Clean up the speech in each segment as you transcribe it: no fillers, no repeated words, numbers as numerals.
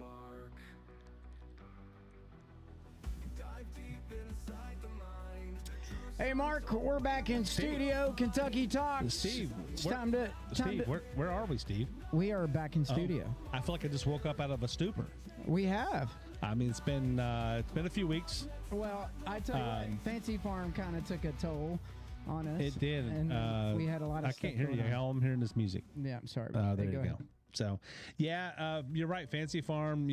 spark. Dive deep inside the mind. Hey, Mark, we're back in studio. Kentucky Talks. Steve, it's time to. Where are we, Steve? We are back in studio. I feel like I just woke up out of a stupor. We have. I mean, it's been a few weeks. Well, I tell you what, Fancy Farm kind of took a toll on us. It did. And we had a lot of I can't hear you. All I'm hearing is music. Yeah, I'm sorry. There you go. So, you're right. Fancy Farm,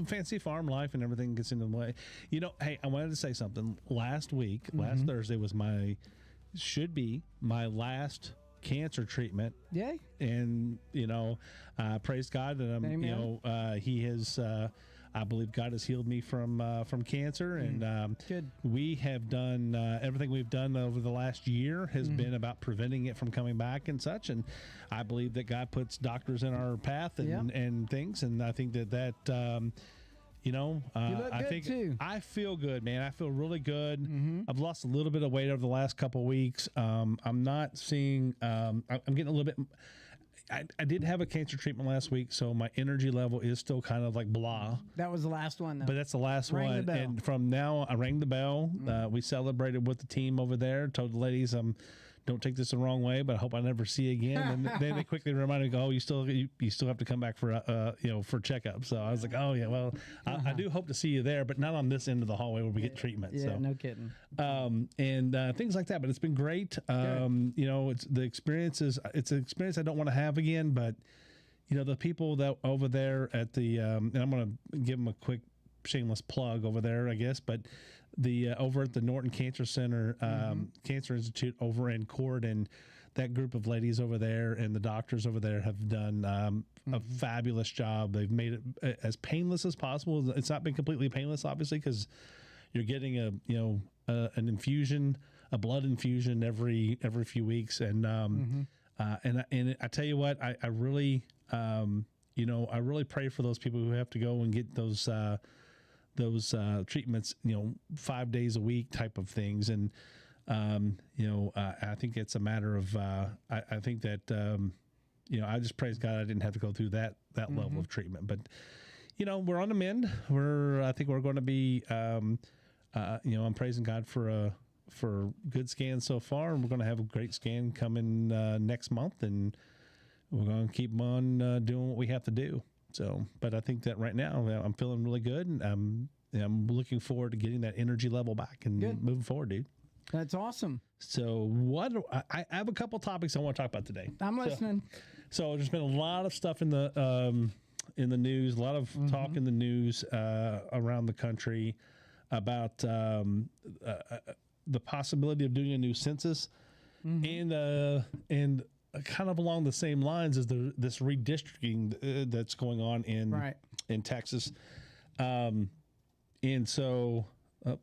Fancy Farm life and everything gets into the way. Hey, I wanted to say something. Last Thursday was my last cancer treatment. Yay. And, praise God that he has, I believe God has healed me from cancer. And good. We have done, everything we've done over the last year has been about preventing it from coming back and such. And I believe that God puts doctors in our path and things. And I think that, you look good too. I feel good, man. I feel really good. I've lost a little bit of weight over the last couple of weeks. I'm not seeing. I'm getting a little bit. I did have a cancer treatment last week, so my energy level is still kind of like blah. That was the last one, though. But that's the last Rang one. the bell. And from now, I rang the bell. We celebrated with the team over there. Told the ladies, don't take this the wrong way, but I hope I never see you again. And then they quickly reminded me, you still have to come back for for checkup. So I was like, oh yeah, well, I do hope to see you there, but not on this end of the hallway where we get treatment. Yeah, so. no kidding. And things like that. But it's been great. It's the experiences. It's an experience I don't want to have again, but the people that over there at the and I'm going to give them a quick shameless plug over there, I guess, but the over at the Norton Cancer Center, Cancer Institute over in Court, and that group of ladies over there and the doctors over there have done a fabulous job. They've made it as painless as possible. It's not been completely painless, obviously, because you're getting an infusion, a blood infusion every few weeks, and I tell you what, I really I really pray for those people who have to go and get those treatments, 5 days a week type of things. And, I think it's a matter of, I think that, I just praise God I didn't have to go through that level of treatment. But, we're on the mend. I think we're going to be, I'm praising God for good scans so far. And we're going to have a great scan coming next month. And we're going to keep on doing what we have to do. So, but I think that right now I'm feeling really good, and I'm looking forward to getting that energy level back and moving forward, dude. That's awesome. So, I have a couple topics I want to talk about today. I'm listening. So there's been a lot of stuff in the news, a lot of talk in the news around the country about the possibility of doing a new census, and kind of along the same lines as this redistricting that's going on in Texas. And so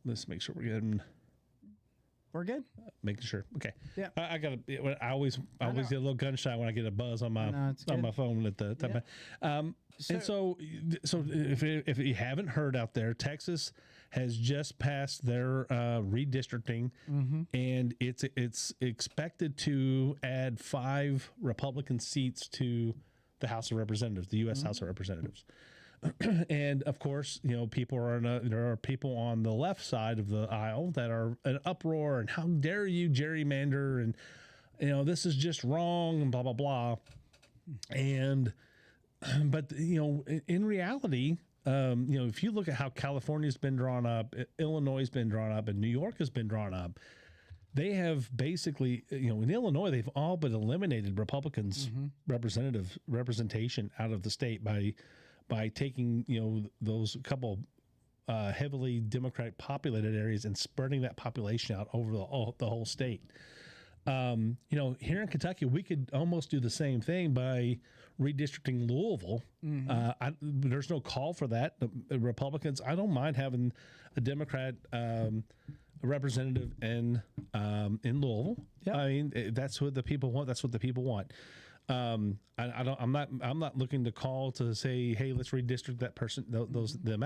let's make sure we're good. Making sure. Okay. Yeah. I always get a little gun shy when I get a buzz on my phone at the time. Yeah. And so if you haven't heard out there, Texas has just passed their redistricting, and it's expected to add 5 Republican seats to the House of Representatives, the U.S. House of Representatives. And of course, there are people on the left side of the aisle that are an uproar and how dare you gerrymander, and this is just wrong and blah blah blah. And but in reality, if you look at how California's been drawn up, Illinois has been drawn up, and New York has been drawn up, they have basically, in Illinois, they've all but eliminated Republicans' representation out of the state by taking, those couple heavily Democratic populated areas and spreading that population out over the whole state. Here in Kentucky, we could almost do the same thing by redistricting Louisville. There's no call for that. The Republicans, I don't mind having a Democrat representative in Louisville. Yep. I mean, that's what the people want. That's what the people want. I'm not looking to call to say, hey, let's redistrict that person, them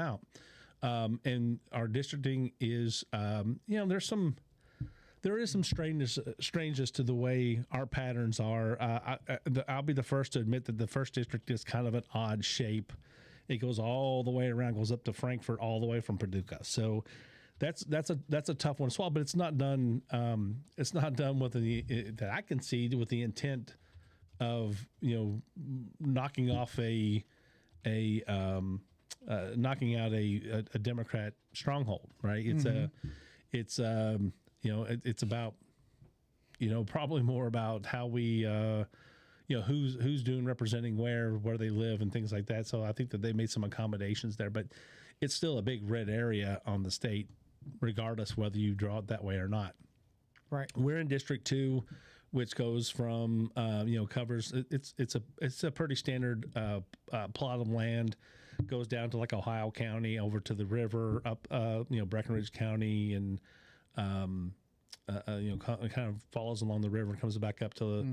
there is some strangeness to the way our patterns are. I'll be the first to admit that the first district is kind of an odd shape. It goes all the way around, goes up to Frankfort, all the way from Paducah. So that's a tough one to swallow. But it's not done. It's not done with that I can see with the intent of knocking off knocking out a Democrat stronghold. Right. It's it's about probably more about how we who's doing representing where they live and things like that. So I think that they made some accommodations there, but it's still a big red area on the state, regardless whether you draw it that way or not. Right. We're in District 2, which goes from covers it's a pretty standard plot of land, goes down to like Ohio County, over to the river, up Breckenridge County, and kind of follows along the river and comes back up to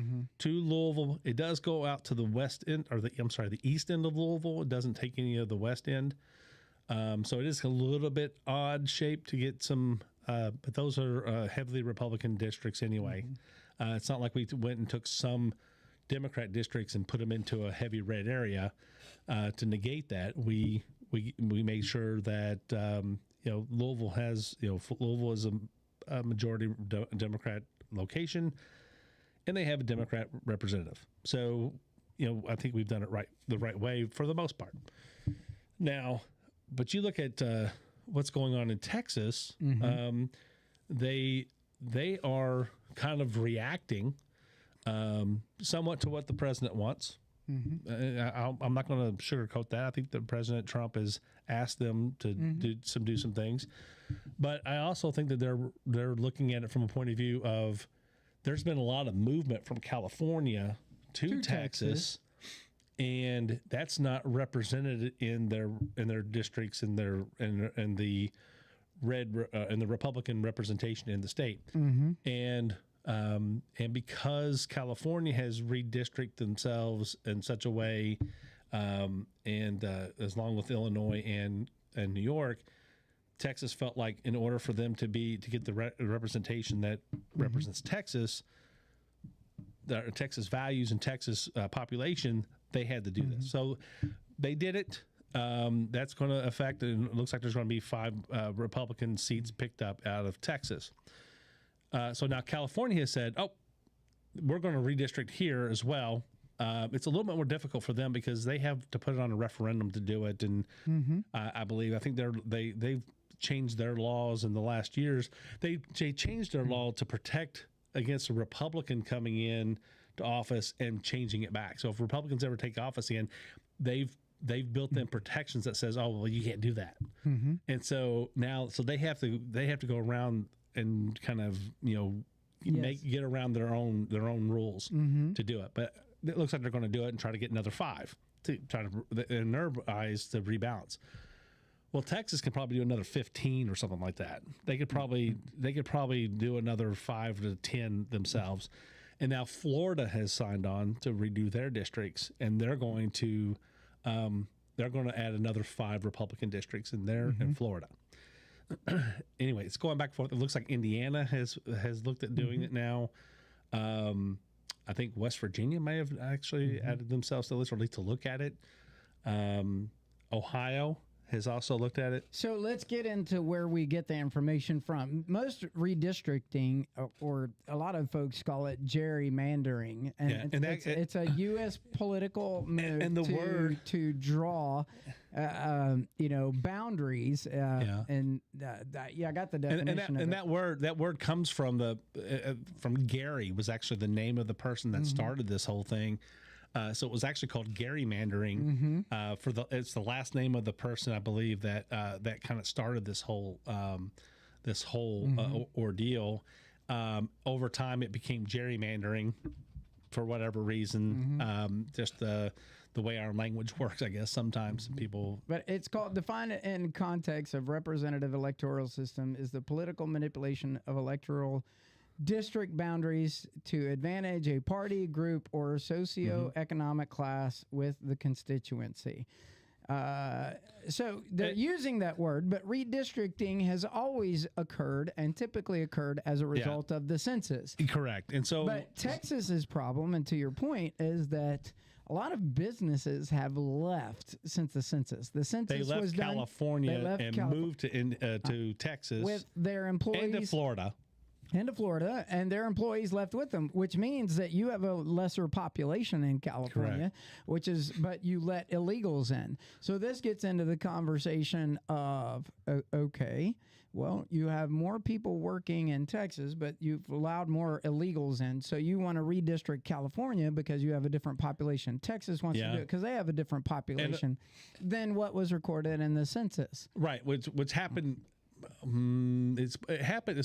Louisville. It does go out to the west end, or the east end of Louisville. It doesn't take any of the west end. So it is a little bit odd shape to get some, but those are heavily Republican districts anyway. It's not like we went and took some Democrat districts and put them into a heavy red area. To negate that, we made sure that Louisville has Louisville is a majority Democrat location, and they have a Democrat representative. So I think we've done it the right way for the most part. Now, but you look at what's going on in Texas. They are kind of reacting somewhat to what the president wants. I'm not going to sugarcoat that. I think that President Trump has asked them to do some things, but I also think that they're looking at it from a point of view of there's been a lot of movement from California to Texas, and that's not represented in their districts in the Republican representation in the state, and because California has redistricted themselves in such a way, and as long with Illinois and New York, Texas felt like in order for them to get the representation that represents Texas, the Texas values and Texas population, they had to do this. So they did it. That's going to affect, and it looks like there's going to be 5 Republican seats picked up out of Texas. So now California has said, we're going to redistrict here as well. It's a little bit more difficult for them because they have to put it on a referendum to do it. And I think they've changed their laws in the last years. They changed their law to protect against a Republican coming in to office and changing it back. So if Republicans ever take office again, they've built in protections that says, you can't do that. And so now, they have to go around and kind of get around their own rules to do it. But it looks like they're going to do it and try to get another 5 to try to, in their eyes, to rebalance. Well, Texas can probably do another 15 or something like that. They could probably do another 5 to 10 themselves. And now Florida has signed on to redo their districts, and they're going to add another 5 Republican districts in there in Florida. Anyway, it's going back and forth. It looks like Indiana has looked at doing it now. I think West Virginia may have actually added themselves to the list, or at least to look at it. Ohio has also looked at it. So let's get into where we get the information from. Most redistricting, or a lot of folks call it gerrymandering, and it's a U.S. political move and the word to draw, boundaries. And I got the definition. And that word comes from from Gary, was actually the name of the person that started this whole thing. So it was actually called gerrymandering. It's the last name of the person, I believe, that kind of started this whole ordeal. Over time, it became gerrymandering for whatever reason. Just the way our language works, I guess. Sometimes people. But it's called, defined in context of representative electoral system, is the political manipulation of electoral district boundaries to advantage a party, group, or socioeconomic class with the constituency. So they're using that word, but redistricting has always occurred and typically occurred as a result of the census. Correct. And so, but Texas's problem, and to your point, is that a lot of businesses have left since the census. The census they left was California done, and moved to Texas with their employees and to Florida. And their employees left with them, which means that you have a lesser population in California, but you let illegals in. So this gets into the conversation of, okay, well, you have more people working in Texas, but you've allowed more illegals in. So you want to redistrict California because you have a different population. Texas wants to do it because they have a different population than what was recorded in the census. Right, which happened. It's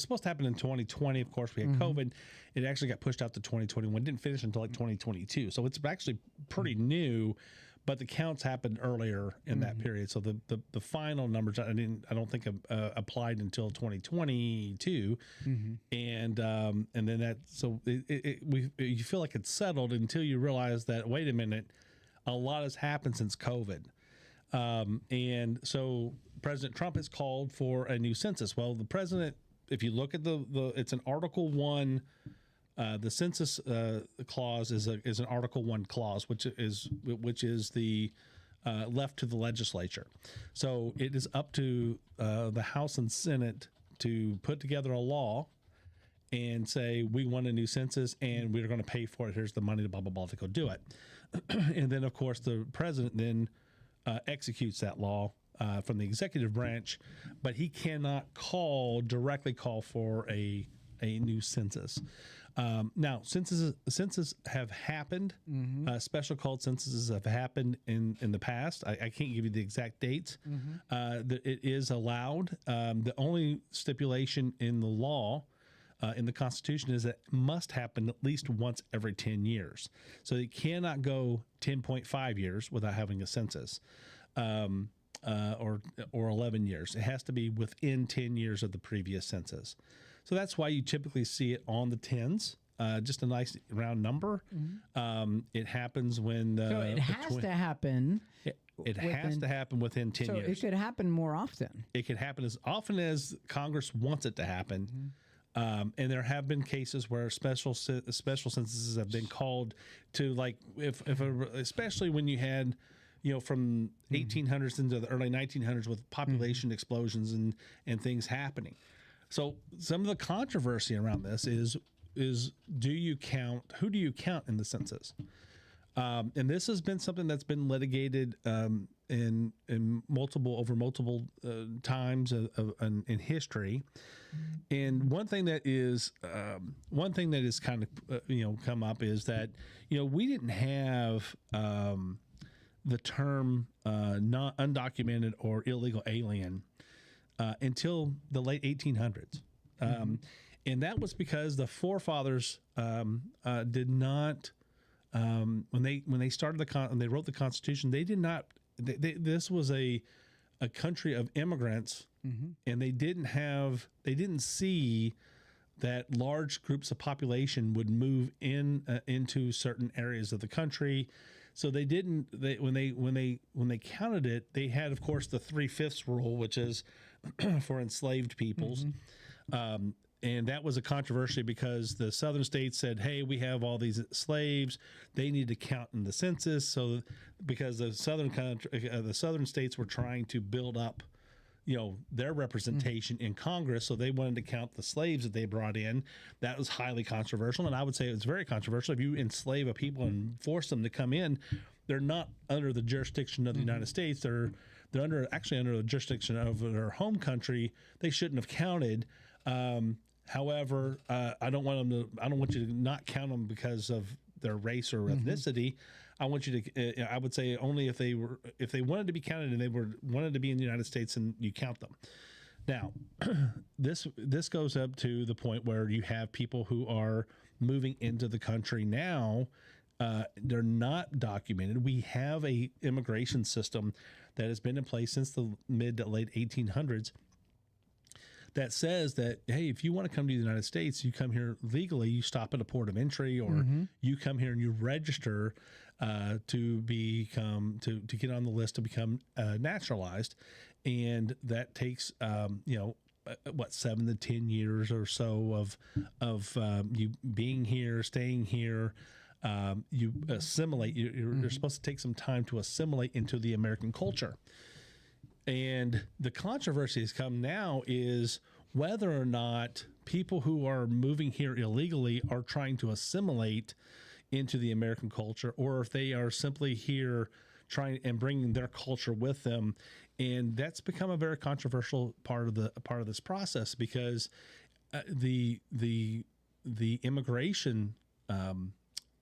supposed to happen in 2020. Of course, we had COVID. It actually got pushed out to 2021. It didn't finish until like 2022. So it's actually pretty new, but the counts happened earlier in that period. So the final numbers I don't think applied until 2022, and then that you feel like it's settled until you realize that wait a minute, a lot has happened since COVID. And so President Trump has called for a new census. Well, the president, if you look at it's an Article 1, the census clause is an Article 1 clause, which is the left to the legislature. So it is up to the House and Senate to put together a law and say, we want a new census and we're going to pay for it. Here's the money, blah, blah, blah, to go do it. And then, of course, the president then executes that law from the executive branch, but he cannot directly call for a new census. Now, censuses have happened. Special called censuses have happened in the past. I can't give you the exact dates. That it is allowed. The only stipulation in the law, in the Constitution, is that it must happen at least once every 10 years. So it cannot go 10.5 years without having a census. Or 11 years. It has to be within 10 years of the previous census. So that's why you typically see it on the tens, just a nice round number. It happens when so it has to happen. It has to happen within 10 years. So it could happen more often. It could happen as often as Congress wants it to happen. And there have been cases where special censuses have been called to, like, especially when you had, from 1800s into the early 1900s with population explosions and things happening. So some of the controversy around this is who do you count in the census? And this has been something that's been litigated in multiple times in history. And one thing that is kind of come up is that we didn't have the term not undocumented or illegal alien until the late 1800s. And that was because the forefathers did not, when they started when they wrote the Constitution, they did not, this was a country of immigrants, and they didn't see that large groups of population would move into certain areas of the country. So they didn't. When they counted it, they had, of course, the 3/5 rule, which is for enslaved peoples, and that was a controversy because the southern states said, "Hey, we have all these slaves; they need to count in the census." So, because the southern states were trying to build up, their representation in Congress, so they wanted to count the slaves that they brought in. That was highly controversial, and I would say it's very controversial. If you enslave a people and force them to come in, they're not under the jurisdiction of the United States. They're under the jurisdiction of their home country. They shouldn't have counted. However, I don't want you to not count them because of their race or ethnicity. I want you to. I would say only if they wanted to be counted and they wanted to be in the United States, and you count them. Now, this goes up to the point where you have people who are moving into the country now. They're not documented. We have a immigration system that has been in place since the mid to late 1800s. that says that, hey, if you want to come to the United States, you come here legally, you stop at a port of entry, or you come here and you register to become to get on the list to become naturalized, and that takes 7 to 10 years or so of you being here, staying here. You assimilate. You're supposed to take some time to assimilate into the American culture. And the controversy has come now is whether or not people who are moving here illegally are trying to assimilate into the American culture, or if they are simply here trying and bringing their culture with them. And that's become a very controversial part of this process, because the immigration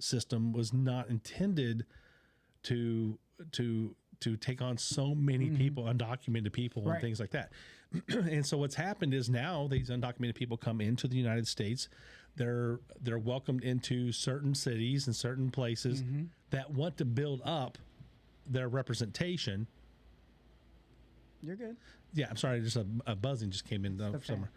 system was not intended to take on so many people, undocumented people, and things like that. And so what's happened is now these undocumented people come into the United States. They're welcomed into certain cities and certain places that want to build up their representation. You're good. Yeah, I'm sorry. Just a buzzing just came in somewhere.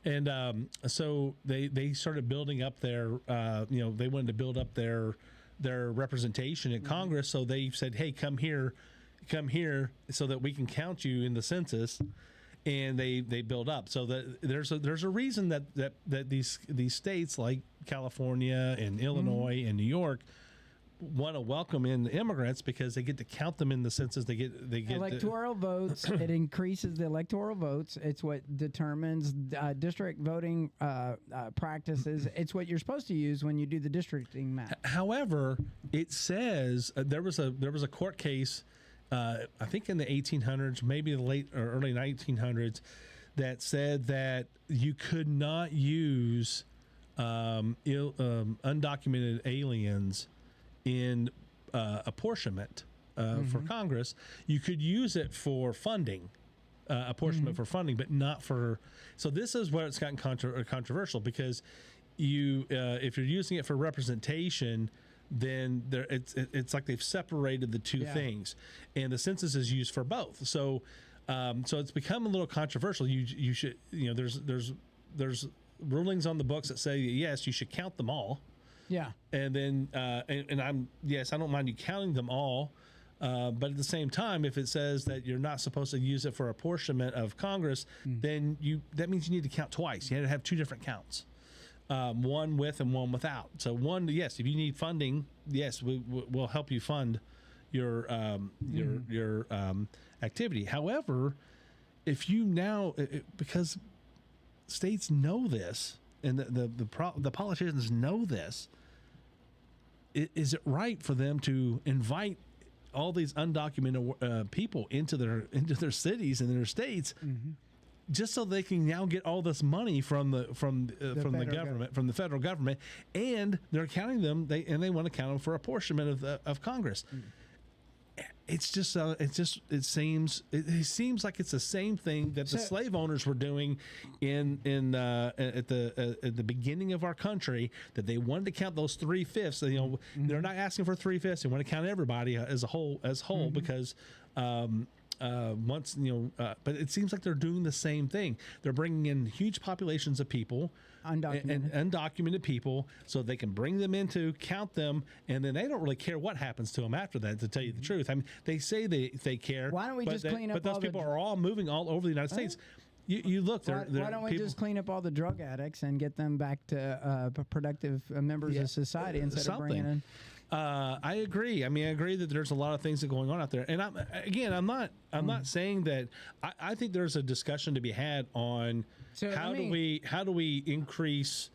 And so they started building up their, they wanted to build up their representation in Congress. So they said, hey, come here so that we can count you in the census. And they build up. So that there's a reason that these states like California and Illinois and New York want to welcome in the immigrants, because they get to count them in the census. They get electoral votes. It increases the electoral votes. It's what determines district voting practices. It's what you're supposed to use when you do the districting map. However, it says there was a court case, I think in the 1800s, maybe the late or early 1900s, that said that you could not use undocumented aliens in apportionment for Congress. You could use it for funding, apportionment for funding, but not for. So this is where it's gotten controversial, because if you're using it for representation, then it's like they've separated the two things, and the census is used for both. So it's become a little controversial. You should, there's rulings on the books that say yes, you should count them all. Yeah. And then I don't mind you counting them all, but at the same time, if it says that you're not supposed to use it for apportionment of Congress, then that means you need to count twice. You have to have two different counts. One with and one without. So one, yes, if you need funding, yes, we'll help you fund your activity. However, if you now, because states know this, and the politicians know this, is it right for them to invite all these undocumented people into their cities and their states? Just so they can now get all this money from the government, from the federal government, and they're counting them. They want to count them for apportionment of Congress. It seems like it's the same thing that the slave owners were doing at the beginning of our country, that they wanted to count those 3/5. They're not asking for 3/5. They want to count everybody as a whole, because. But it seems like they're doing the same thing. They're bringing in huge populations of people, undocumented people, so they can bring them in to count them, and then they don't really care what happens to them after that, to tell you the truth. I mean, they say they care. Why don't we just clean up? But those people are all moving all over the United States. You look. Why don't we just clean up all the drug addicts and get them back to productive members of society instead of bringing in? I agree. I mean, I agree that there's a lot of things that are going on out there. And I'm not saying that. I think there's a discussion to be had on how do we increase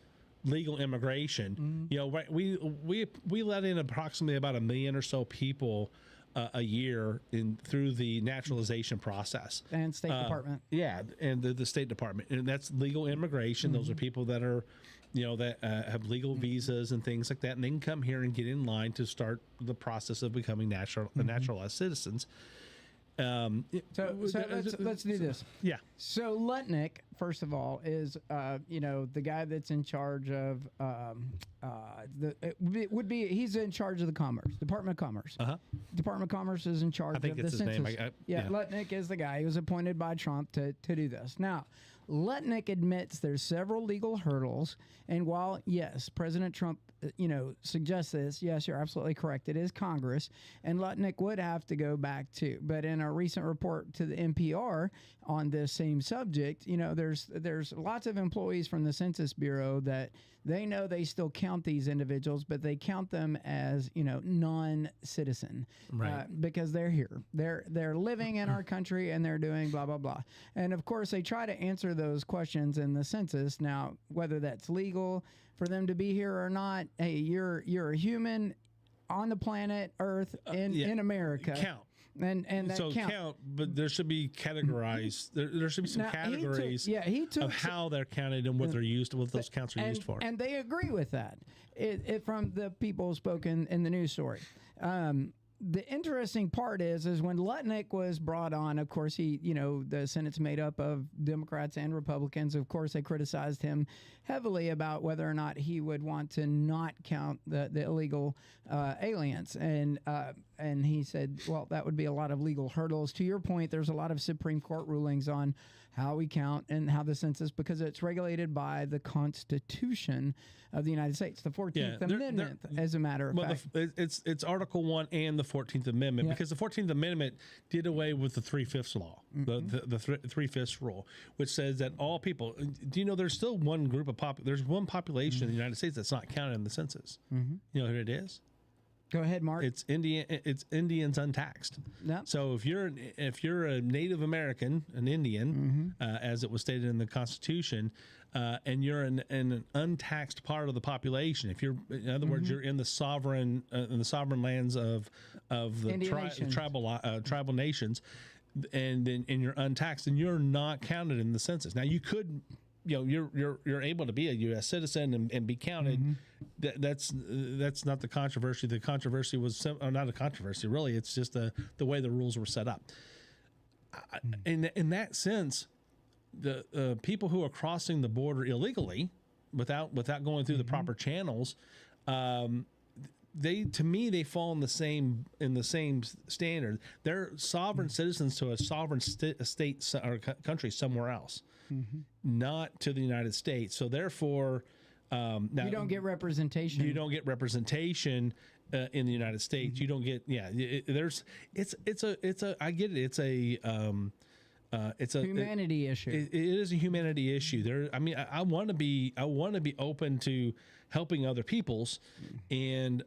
legal immigration. We let in approximately about 1 million or so people a year through the naturalization process and State Department. Yeah, and the State Department, and that's legal immigration. Those are people that are. That have legal visas and things like that, and they can come here and get in line to start the process of becoming naturalized citizens. So let's do this. Yeah. So Lutnick first of all, is the guy that's in charge of he's in charge of the Department of Commerce. Department of Commerce is in charge of the census. His name. Lutnick is the guy who was appointed by Trump to do this. Now, Lutnick admits there's several legal hurdles, and while yes, President Trump suggests this, yes, you're absolutely correct. It is Congress, and Lutnick would have to go back to. But in a recent report to the NPR on this same subject, there's lots of employees from the Census Bureau that they know they still count these individuals, but they count them as non-citizen, right? Because they're here, they're living in our country, and they're doing blah blah blah. And of course, they try to answer those questions in the census. Now, whether that's legal for them to be here or not, hey, you're a human on the planet Earth in America. Count. And that so count, but there should be categorized. There should be some categories of how they're counted and what they're used, what those counts are used for. And they agree with that. From the people spoken in the news story. The interesting part is when Lutnick was brought on, of course, the Senate's made up of Democrats and Republicans. Of course, they criticized him heavily about whether or not he would want to not count the illegal aliens. And he said, well, that would be a lot of legal hurdles. To your point, there's a lot of Supreme Court rulings on how we count and how the census, because it's regulated by the Constitution of the United States, the 14th Amendment, as a matter of fact. It's Article 1 and the 14th Amendment, because the 14th Amendment did away with the 3/5 law, the 3/5 rule, which says that all people, do you know there's still one group of there's one population in the United States that's not counted in the census. You know who it is? Go ahead, Mark. It's Indians untaxed. Yep. So if you're a Native American, an Indian, as it was stated in the Constitution, and you're in an untaxed part of the population, if you're, in other words, you're in the sovereign lands of the tribal nations, and you're untaxed, and you're not counted in the census. Now you could. You're able to be a U.S. citizen and be counted. That's not the controversy. The controversy was not a controversy, really. It's just the way the rules were set up. In that sense, the people who are crossing the border illegally, without going through the proper channels, they fall in the same standard. They're sovereign citizens to a sovereign state or country somewhere else. Not to the United States. So therefore, now, you don't get representation. You don't get representation in the United States. You don't get. Yeah, I get it. It's a humanity issue. It is a humanity issue. I want to be open to helping other peoples and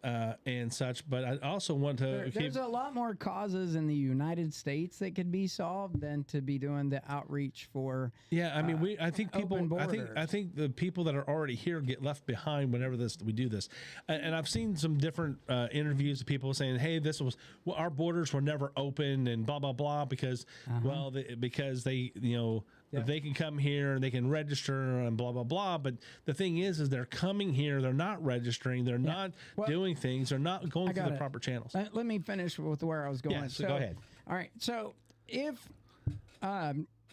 such, but I also want to. There's a lot more causes in the United States that could be solved than to be doing the outreach for. Yeah, I think the people that are already here get left behind whenever we do this, and I've seen some different interviews of people saying, "Hey, our borders were never open," and blah blah blah because because they they can come here and they can register and blah blah blah. But the thing is they're coming here, they're not registering, they're not doing things, they're not going through the proper channels. Let me finish with where I was going. Yeah, so go ahead. All right. So if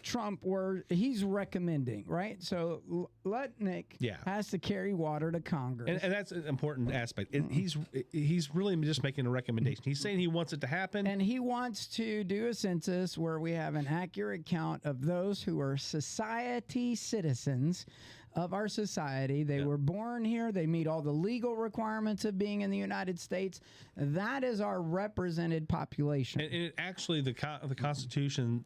Trump he's recommending, right? So Lutnick has to carry water to Congress. And that's an important aspect. He's really just making a recommendation. He's saying he wants it to happen. And he wants to do a census where we have an accurate count of those who are society citizens of our society. They were born here. They meet all the legal requirements of being in the United States. That is our represented population. And it actually, the Constitution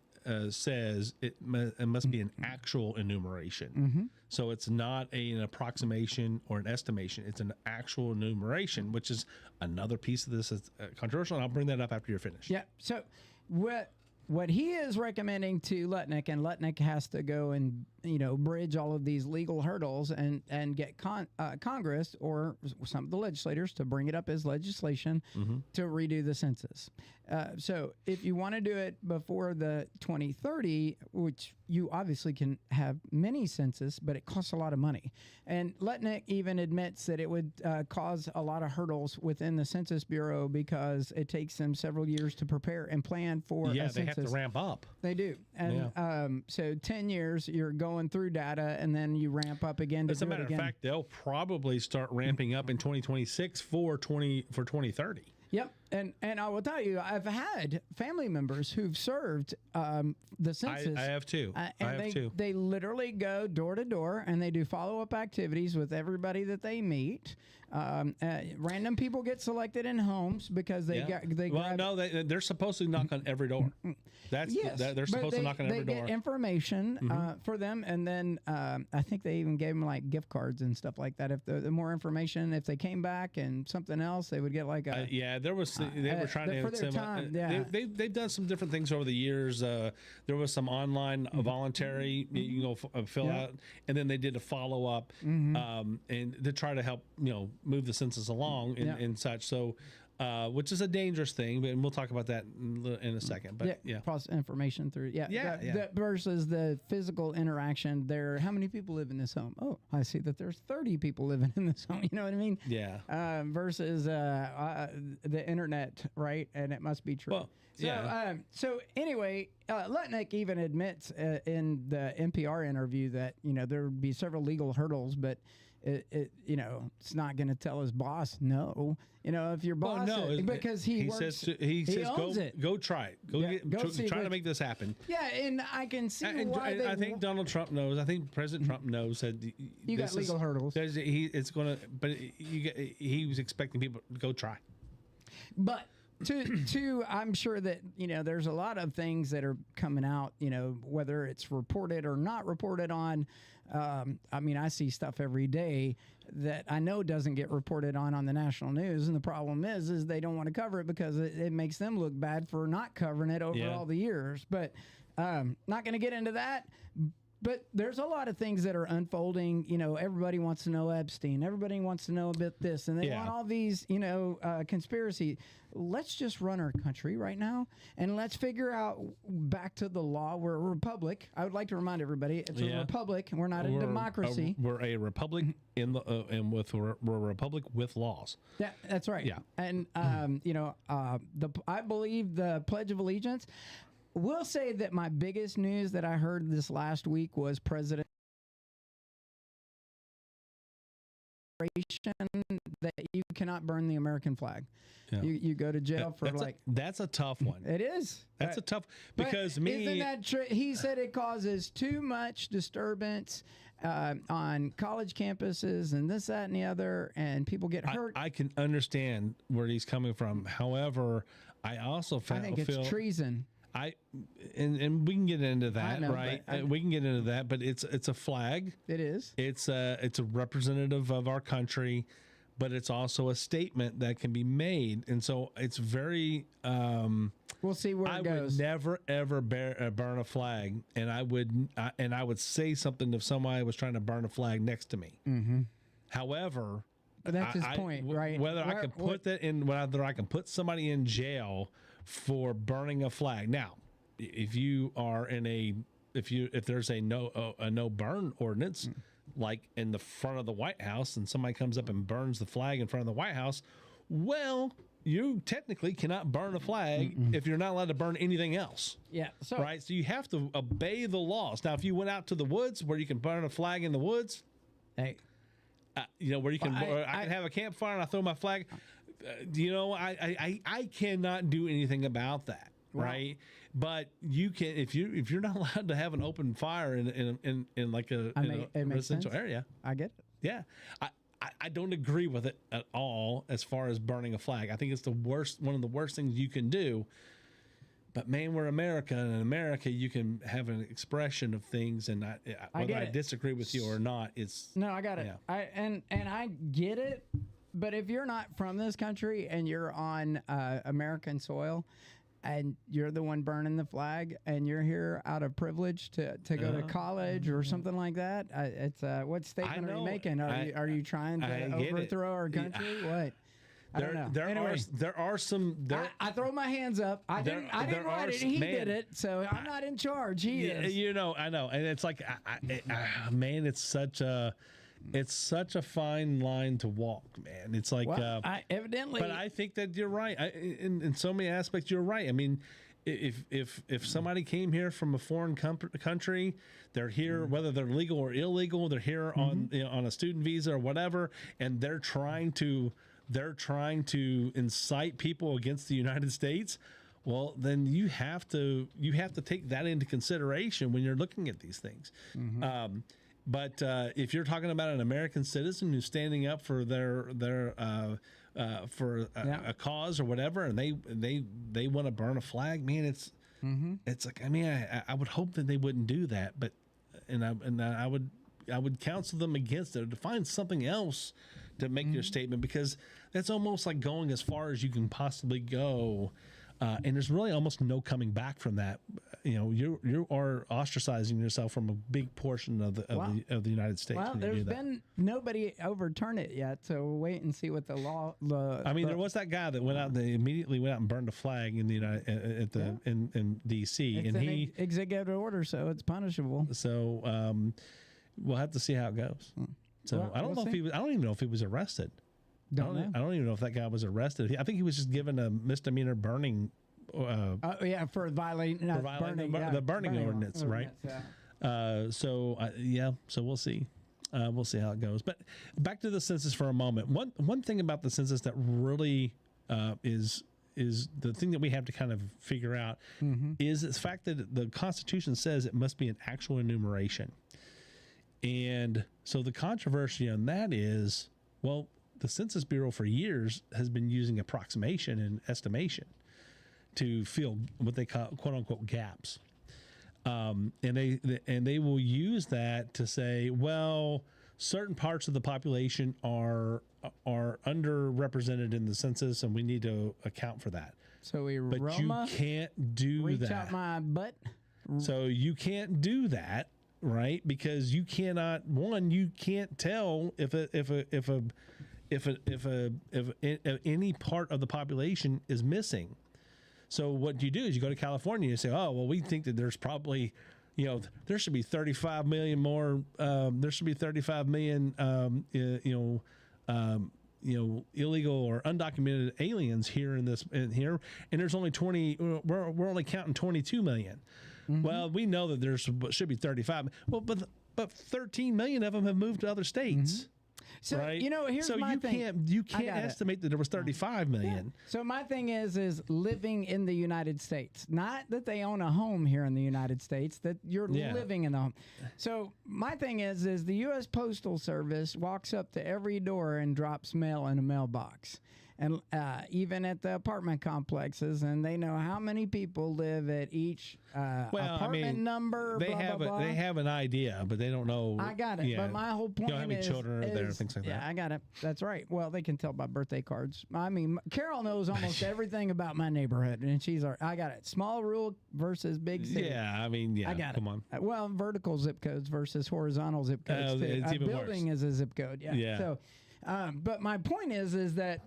says it must be an actual enumeration. So it's not an approximation or an estimation. It's an actual enumeration, which is another piece of this that's controversial, and I'll bring that up after you're finished. Yeah. So what he is recommending to Lutnick, and Lutnick has to go and bridge all of these legal hurdles and get Congress or some of the legislators to bring it up as legislation to redo the census. So if you want to do it before the 2030, which you obviously can have mini census, but it costs a lot of money. And Lutnick even admits that it would cause a lot of hurdles within the Census Bureau because it takes them several years to prepare and plan for a census. have to ramp up. They do. And so 10 years, you're going through data, and then you ramp up again to As a matter of fact, they'll probably start ramping up in 2026 for 2030. Yep, and I will tell you, I've had family members who've served the census. I have too. They literally go door to door, and they do follow-up activities with everybody that they meet. Random people get selected in homes because they're supposed to knock on every door. They're supposed to knock on every door. They get information for them, and then I think they even gave them like gift cards and stuff like that. If the more information, if they came back and something else, they would get like a they were trying to for their time. They've done some different things over the years. There was some online voluntary you can go fill out, and then they did a follow up and to try to help move the census along and such. So. Which is a dangerous thing, and we'll talk about that in a second. But process information through versus the physical interaction. There, how many people live in this home? Oh, I see that there's 30 people living in this home. You know what I mean? Yeah. Versus the internet, right? And it must be true. Well, so anyway, Lutnick even admits in the NPR interview that there would be several legal hurdles, but. It's not going to tell his boss no. If your boss because he says go try it. Try to make this happen. Yeah, and I can see why. I think Donald Trump knows. I think President Trump knows that you got legal hurdles. He was expecting people to go try. But I'm sure that there's a lot of things that are coming out. Whether it's reported or not reported on. I see stuff every day that I know doesn't get reported on the national news, and the problem is they don't want to cover it because it makes them look bad for not covering it over all the years. But not going to get into that. But there's a lot of things that are unfolding. Everybody wants to know Epstein. Everybody wants to know about this, and they want all these, conspiracy. Let's just run our country right now, and let's figure out back to the law. We're a republic. I would like to remind everybody, it's a republic. We're not a democracy. We're a republic we're a republic with laws. Yeah, that's right. Yeah, and I believe the Pledge of Allegiance. Will say that my biggest news that I heard this last week was President that you cannot burn the American flag. Yeah. You go to jail for that's a tough one. It is. That's a tough because isn't that he said it causes too much disturbance on college campuses and this, that, and the other, and people get hurt. I can understand where he's coming from. However, I also think it's treason. And we can get into that, right? We can get into that, but it's a flag. It is. It's a representative of our country, but it's also a statement that can be made, and so it's very. We'll see where it goes. I would never ever burn a flag, and I would say something if somebody was trying to burn a flag next to me. Mm-hmm. However. But that's his point, right? Whether I can put somebody in jail for burning a flag. Now, if there's a no burn ordinance, like in the front of the White House, and somebody comes up and burns the flag in front of the White House, well, you technically cannot burn a flag if you're not allowed to burn anything else. Yeah. Right. So you have to obey the laws. Now, if you went out to the woods where you can burn a flag in the woods, hey. Where you can, I can have a campfire and I throw my flag. I cannot do anything about that, right? But you can if you're not allowed to have an open fire in like a residential area. I get it. Yeah, I don't agree with it at all as far as burning a flag. I think it's one of the worst things you can do. But man, we're America, and in America, you can have an expression of things, and whether I disagree with you or not, I got it. And I get it. But if you're not from this country and you're on American soil, and you're the one burning the flag, and you're here out of privilege to go to college or something like that, it's what statement are you making? Are you trying to overthrow our country? What? I don't know. There are some. I throw my hands up. I didn't write it. He did it, so I'm not in charge. He is. I know, and it's like, man, it's such a fine line to walk, man. It's like, evidently, but I think that you're right. In so many aspects, you're right. I mean, if somebody came here from a foreign country, they're here, whether they're legal or illegal, they're here on on a student visa or whatever, and they're trying to incite people against the United States. Well, then you have to take that into consideration when you're looking at these things. But if you're talking about an American citizen who's standing up for a cause or whatever, and they want to burn a flag, man, it's like, I mean, I would hope that they wouldn't do that, but I would counsel them against it, to find something else to make your statement, because that's almost like going as far as you can possibly go. And there's really almost no coming back from that. You are ostracizing yourself from a big portion of the United States. Well, there's been nobody overturn it yet, so we'll wait and see what the law. There was that guy that went out. They immediately went out and burned a flag in the in D.C. It's an executive order, so it's punishable. So we'll have to see how it goes. So well, I don't know if he was. I don't even know if he was arrested. I don't even know if that guy was arrested. I think he was just given a misdemeanor burning. For violating the burning ordinance, right? So we'll see. We'll see how it goes. But back to the census for a moment. One thing about the census that really is the thing that we have to kind of figure out is the fact that the Constitution says it must be an actual enumeration. And so the controversy on that is, well, the Census Bureau for years has been using approximation and estimation to fill what they call "quote unquote" gaps, and they will use that to say, well, certain parts of the population are underrepresented in the census, and we need to account for that. So but you can't do reach that. Reach out my butt. So you can't do that, right? Because you cannot. One, you can't tell if any part of the population is missing. So what you do is you go to California and you say, oh, well, we think that there's probably, there should be 35 million more. There should be 35 million, illegal or undocumented aliens here in here, and there's only 20. We're only counting 22 million. Well, we know that there should be 35. Well, but 13 million of them have moved to other states. So, right? Here's my thing. You can't estimate that there was 35 million. Yeah. So my thing is living in the United States. Not that they own a home here in the United States, that you're living in the home. So my thing is the U.S. Postal Service walks up to every door and drops mail in a mailbox. And even at the apartment complexes, and they know how many people live at each apartment number. They have an idea, but they don't know. I got it. But my whole point is, how many children are there, things like that. Yeah, I got it. That's right. Well, they can tell by birthday cards. I mean, Carol knows almost everything about my neighborhood, and I got it. Small rural versus big city. Yeah, I mean, yeah. I got come it. on. Well, vertical zip codes versus horizontal zip codes. It's even building worse. is a zip code. Yeah. So, but my point is that.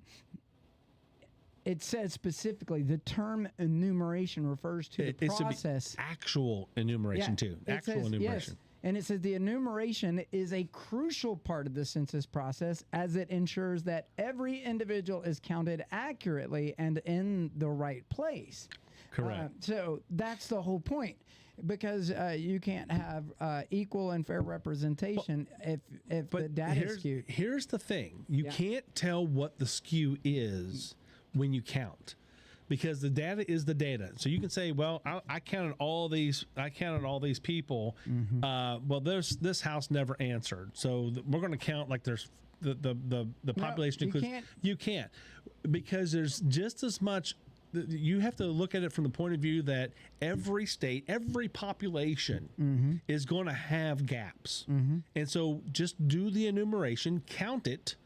It says specifically the term enumeration refers to the process. Actual enumeration too. Actual enumeration. Yes. And it says the enumeration is a crucial part of the census process as it ensures that every individual is counted accurately and in the right place. Correct. So that's the whole point. Because you can't have equal and fair representation if the data is skewed. Here's the thing. You can't tell what the skew is when you count, because the data is the data. So you can say, well, I counted all these people. Well, this house never answered, so we're going to count like there's the population includes. You can't, because there's just as much. You have to look at it from the point of view that every state, every population is going to have gaps, and so just do the enumeration, count it.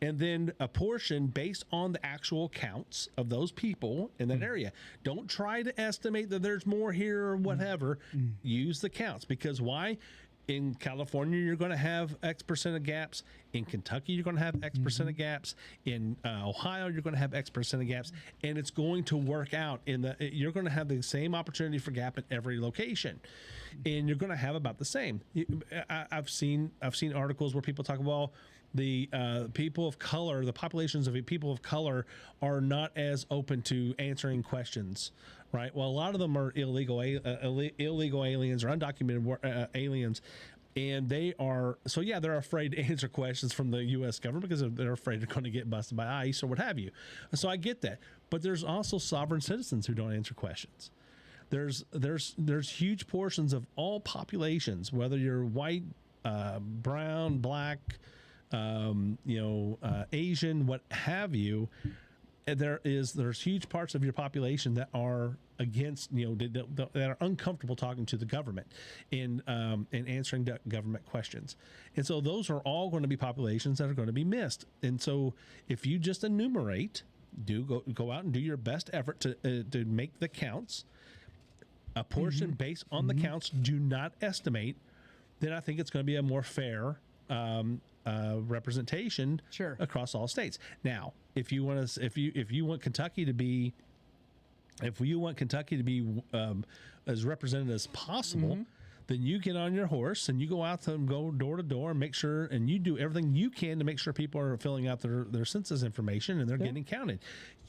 And then a portion based on the actual counts of those people in that area. Don't try to estimate that there's more here or whatever. Use the counts, because why? In California, you're going to have X percent of gaps. In Kentucky, you're going to have X percent of gaps. In Ohio, you're going to have X percent of gaps, and it's going to work out. You're going to have the same opportunity for gap in every location, and you're going to have about the same. I've seen articles where people talk about. The people of color, the populations of people of color are not as open to answering questions right? Well, a lot of them are illegal aliens or undocumented aliens. And they're afraid to answer questions from the U.S. government because they're afraid they're going to get busted by ICE or what have you. So I get that. But there's also sovereign citizens who don't answer questions. There's huge portions of all populations, whether you're white, brown, black, Asian, what have you. There's huge parts of your population that are against, that are uncomfortable talking to the government and answering government questions. And so those are all going to be populations that are going to be missed. And so if you just enumerate, go out and do your best effort to make the counts, a portion based on the counts, do not estimate, then I think it's going to be a more fair representation across all states. Now, if you want Kentucky to be as represented as possible, then you get on your horse and you go out and go door to door and make sure, and you do everything you can to make sure people are filling out their census information and they're getting counted.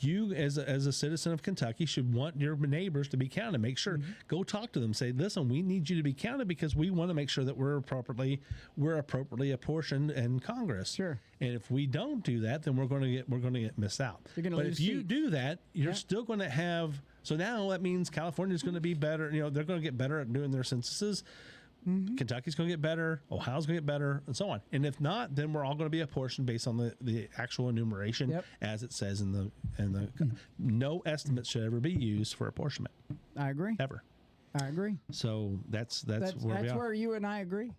You, as a citizen of Kentucky, should want your neighbors to be counted. Make sure, go talk to them. Say, listen, we need you to be counted because we want to make sure that we're appropriately apportioned in Congress. Sure. And if we don't do that, then we're going to get missed out. But if you do that, you're still going to have. So now that means California's going to be better. They're going to get better at doing their censuses. Kentucky's going to get better. Ohio's going to get better, and so on. And if not, then we're all going to be apportioned based on the actual enumeration, as it says in the no estimates should ever be used for apportionment. I agree. Ever. I agree. So that's where we are. That's where you and I agree.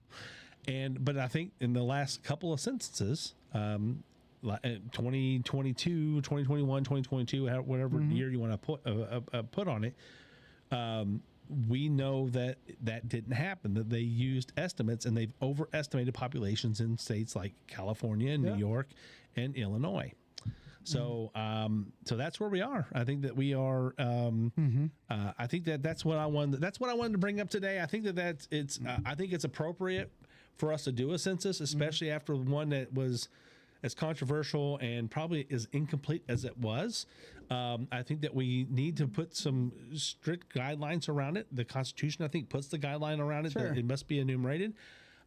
But I think in the last couple of censuses, 2022, 2021, 2022, whatever year you want to put on it, we know that didn't happen, that they used estimates and they've overestimated populations in states like California and New York and Illinois. So so that's where we are. I think that we are I think that's what I wanted to bring up today. I think I think it's appropriate for us to do a census, especially after one that was as controversial and probably as incomplete as it was. I think that we need to put some strict guidelines around it. The Constitution, I think, puts the guideline around it that it must be enumerated.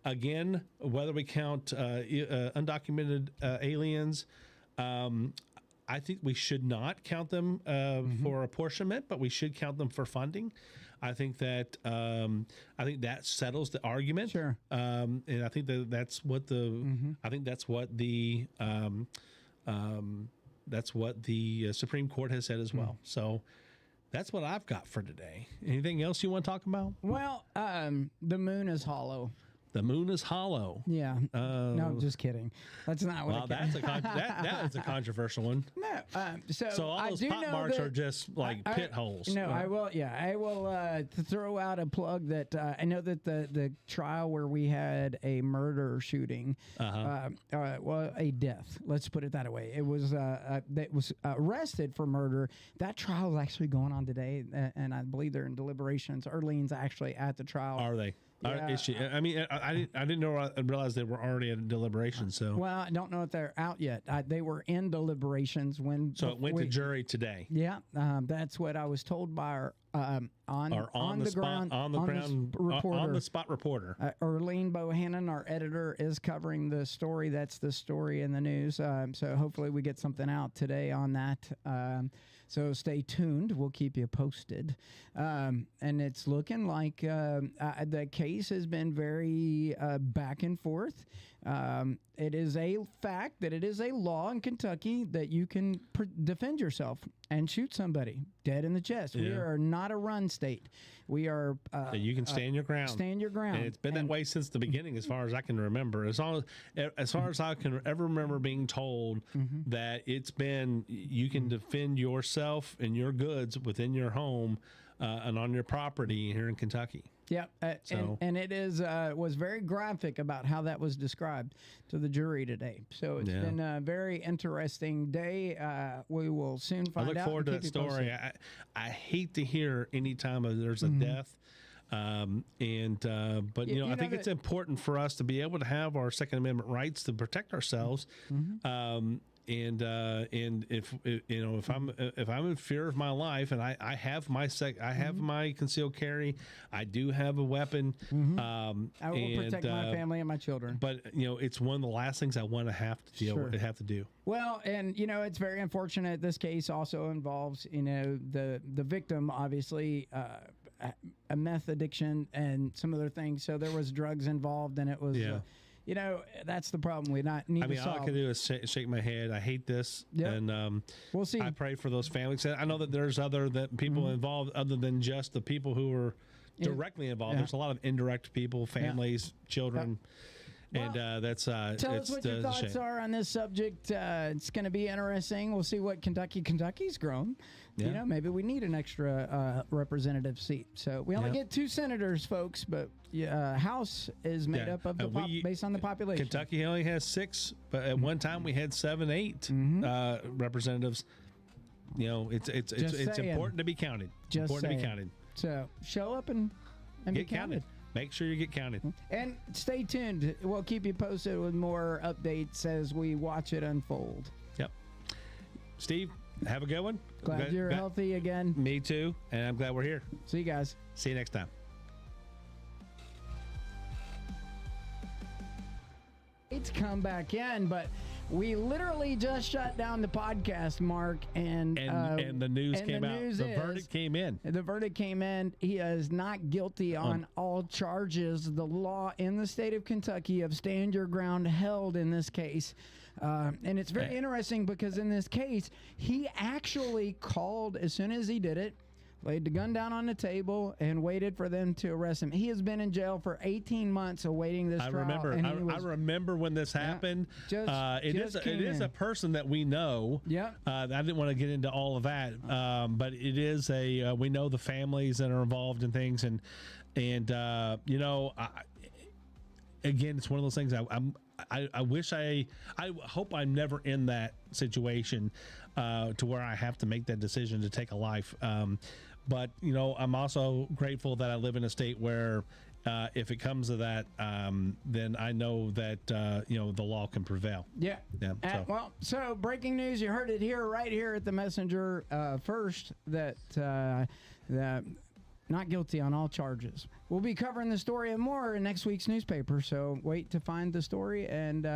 Again, whether we count undocumented aliens, I think we should not count them for apportionment, but we should count them for funding. I think that settles the argument. Sure. And I think that's what the Supreme Court has said as well. So that's what I've got for today. Anything else you want to talk about? Well, the moon is hollow. The moon is hollow. Yeah. No, I'm just kidding. That's not what. Well, that is a controversial one. No. So all those pot marks are just like pit holes. No, I will. Yeah, I will throw out a plug that I know that the trial where we had a murder shooting, well, a death. Let's put it that way. It was that was arrested for murder. That trial is actually going on today, and I believe they're in deliberations. Erlene's actually at the trial. Are they? Yeah. Is she? I mean, I didn't know. I realized they were already in deliberation. So well, I don't know if they're out yet. They were in deliberations when. So it went to jury today. Yeah, that's what I was told by our on the spot reporter. Erlene Bohannon, our editor, is covering the story. That's the story in the news. So hopefully we get something out today on that. So stay tuned. We'll keep you posted. And it's looking like the case has been very back and forth. It is a fact that it is a law in Kentucky that you can defend yourself and shoot somebody dead in the chest. Yeah. We are not a run state. We are. You can stand your ground. Stand your ground. And it's been that way since the beginning, as far as I can remember. As far as I can ever remember being told that it's been, you can defend yourself and your goods within your home and on your property here in Kentucky. Yeah, and it is was very graphic about how that was described to the jury today. So it's been a very interesting day. We will soon find out. I look forward to that story. I hate to hear any time there's a death. But I think it's important for us to be able to have our Second Amendment rights to protect ourselves. if I'm in fear of my life, and I have my my concealed carry, I do have a weapon. I will protect my family and my children. But it's one of the last things I want to have to have to do. Well, and it's very unfortunate. This case also involves the victim, obviously a meth addiction and some other things. So there was drugs involved, and it was. That's the problem we need to solve. All I can do is shake my head. I hate this, and we'll see. I pray for those families. I know that there's other people involved other than just the people who are directly involved. There's a lot of indirect people, families, children. Well, and that's tell us what your thoughts are on this subject. It's going to be interesting. We'll see what Kentucky's grown. Maybe we need an extra representative seat. So we only get 2 senators, folks, but House is made up of based on the population. Kentucky only has 6, but at one time we had 7, 8 representatives. It's important to be counted. To be counted. So show up and be counted. Make sure you get counted. And stay tuned. We'll keep you posted with more updates as we watch it unfold. Yep. Steve, have a good one. Glad you're healthy again. Me too. And I'm glad we're here. See you guys. See you next time. It's come back in, but we literally just shut down the podcast, Mark, and the news came out. The verdict came in. The verdict came in. He is not guilty on all charges. The law in the state of Kentucky of stand your ground held in this case. And it's very interesting because in this case, he actually called as soon as he did it, laid the gun down on the table, and waited for them to arrest him. He has been in jail for 18 months awaiting this trial. I remember when this happened. It is a person that we know. Yeah. I didn't want to get into all of that, but it is we know the families that are involved in things, and again, it's one of those things. I hope I'm never in that situation to where I have to make that decision to take a life. But I'm also grateful that I live in a state where if it comes to that, then I know that the law can prevail. Yeah. So breaking news, you heard it right here at the Messenger first that not guilty on all charges. We'll be covering the story and more in next week's newspaper, so wait to find the story. And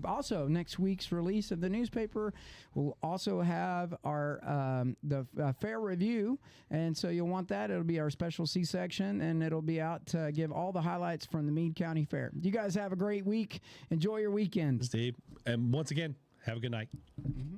also, next week's release of the newspaper will also have our the fair review, and so you'll want that. It'll be our special C-section, and it'll be out to give all the highlights from the Meade County Fair. You guys have a great week. Enjoy your weekend. Steve, and once again, have a good night. Mm-hmm.